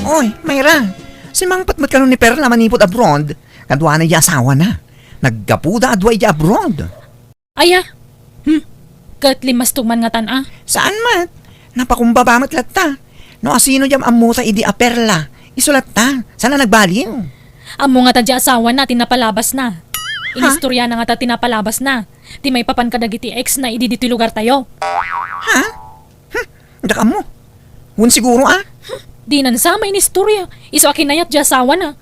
Oy, Mayra, si Mang Patmat ka nun ni Perla manipot abroad, kadwa na asawa na. Naggapuda adwa iya abroad. Aya, kat limas tugman nga tan Saan mat? Napakumbabamat latta. No asino jam amuta idi a Perla. Isulat ta, sana nagbaliw. Amo nga ta di asawa na, tinapalabas na. Inistorya na nga ta tinapalabas na. Di may papan kadagiti ex na idi diti lugar tayo. Ha? Daka mo. Hun siguro Di nan sa may inistorya. Iso akinayat di asawa na.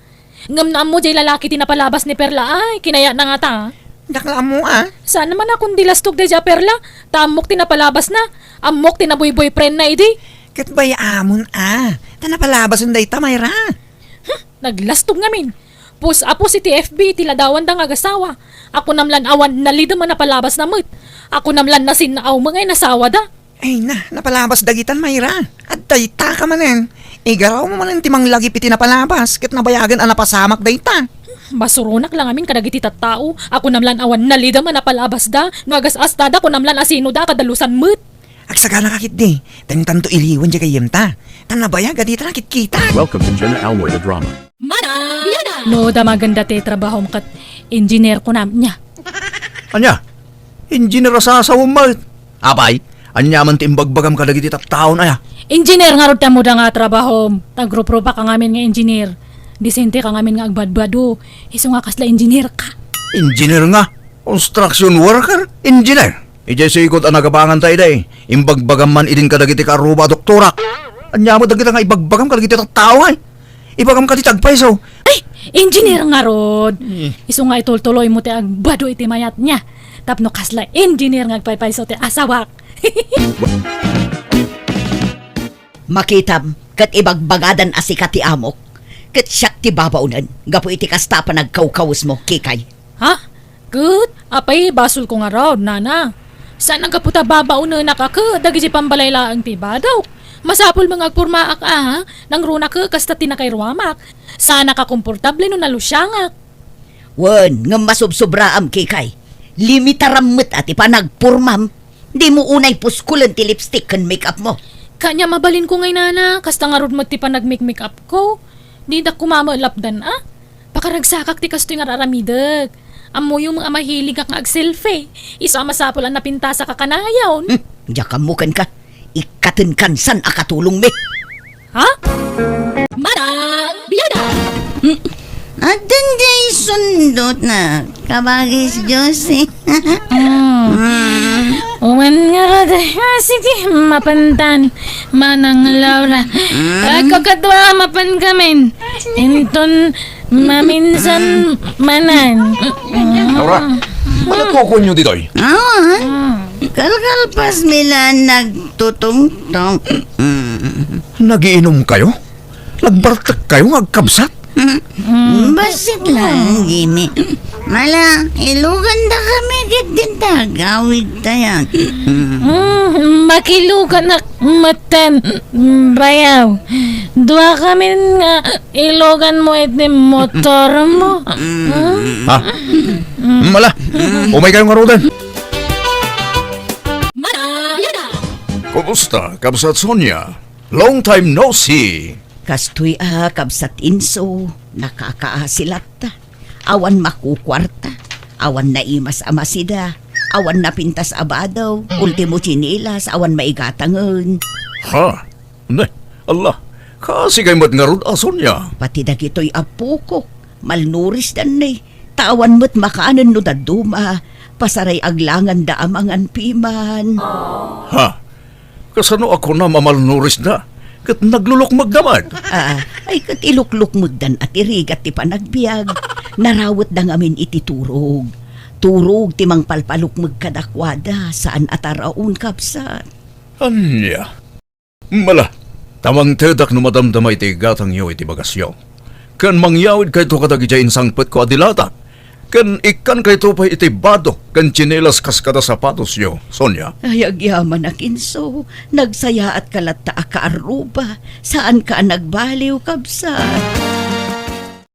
Ngam na amo di lalaki tinapalabas ni Perla ay, kinaya na nga ta. Daka mo Saan naman akong dilastog di Perla? Tamok tinapalabas na. Amok tinaboy-boyfriend na idi. Kat bay amon Tanapalabas yung dayta, Mayra. Naglastog ngamin. Apo si TFB tiladawan da nga agasawa. Ako namlan awan nalida man napalabas na mo't. Ako namlan nasin na aw mga nasawa da. Ay napalabas dagitan, Mayra. At dayta ka manen. Igaraw mo manen timang lagi piti napalabas. Kat nabayagan napasamak dayta. Basurunak lang amin kadagiti tattao. Ako namlan awan nalida man napalabas da. Nagasas da ko namlan asino da kadalusan mo't. Agsaga na kakit di. Tanto iliwan dya kayem ta. Tanabaya gadita nakit kita. Welcome to Jena Almoite Drama. Manang Bianang! No, da maganda te trabaho mo kat engineer ko namin niya. Anya? Engineer sa mat. Abay, anya man timbagbagam kadagiti taon aya. Engineer nga rod mo da nga trabaho. Tagropro pa ka ngamin nga engineer. Disente ka ngamin nga agbadbado. Iso nga kasla engineer ka. Engineer nga? Construction worker? Engineer? Ijay sikot ang nagabangan tayo day. Imbagbagam man idin kadagiti karuba doktora. Anya mo dagiti nga ibagbagam kadagiti tao ay. Ibagam kaditi agpaiso. Ay, engineer nga rod. Iso nga itultuloy mo te agbado iti mayat niya. Tapno kasla engineer nga agpaypaiso te asawak. Makitam, kat ibagbagadan asikat ti amok. Kat siyak ti babaunan. Gapo iti kasta pa nagkawkawas mo, kikay. Ha? Good. Apay, basol ko nga rod, nana. Saan ang kaputa babaunan nakaka? Dagi pambalayla ang tiba daw. Masapol mga agpurmaak nang runa ka kasta tinakayruamak. Sana ka komportable no nalusyangak. Wan, nga masubsobraam, kikay. Limitarammet at ipanagpurmam. Di mo unay puskulan ti lipstick kan make-up mo. Kanya mabalin ko ngay nana, kasta nga rod mo ti panag-make up ko. Di da kumama lapdan Pakaragsakak ti kasto nga raramidag. Amo yung mga mahilig nga ag-selfie. Isa masapol ang napinta sa kakanayaw. Jakamukan ka. Ikaten kan san akatulong me. Ha? Manang Bianang! Adan day sundot na kabagis Josie. Uwan nga rada. Sige, mapantan. Manang Laura. Kakadwa mapan kamin. Inton maminsan manan. Laura, malakoko nyo ditoy. Kalkalpas mila nagtutungtong. Nagiinom kayo? Lagbartak kayo agkabsat? Basit lang, Jimmy. Mala, ilugan da kami kit din tagawid tayan. Makilugan na matan bayaw. Dua kami nga ilogan mo iti motor mo. Ha? Mala, umay kayong arudan. Kumusta, Kabsat Sonia? Long time no see. Kastoy kabsat inso. Nakakaasilat ta. Awan makukwarta. Awan naimas amasida. Awan napintas abadaw. Ultimo chinilas. Awan maigatangan. Ha? Ne, Allah. Kasi kayo mat nga rod Sonia. Pati dagito'y apukok. Malnuris dan ne. Tawan mo't makaanan no daduma. Pasaray aglangan da amangan piman. Ha? Kasano ako na mamalnuris na? Kat naglulok magdamag. Ay kat ilukluk mugdan at irigat ti panagbiag. Narawat da ngamin iti turog. Turog ti mang palpaluk magkadakwada saan ataraon kapsat. Anya? Mala, tamang tedak no madamdamay ti gatang yaw iti bagasyaw. Kan mangyawid kay to kadagijay insangpet ko adilatak. Kan ikan kay to pa iti bado. Kan chinelas kaskada sapatos yo, Sonia. Ay agyaman na kinso. Nagsaya at kalata akaaruba. Saan ka nagbaliw kapsat?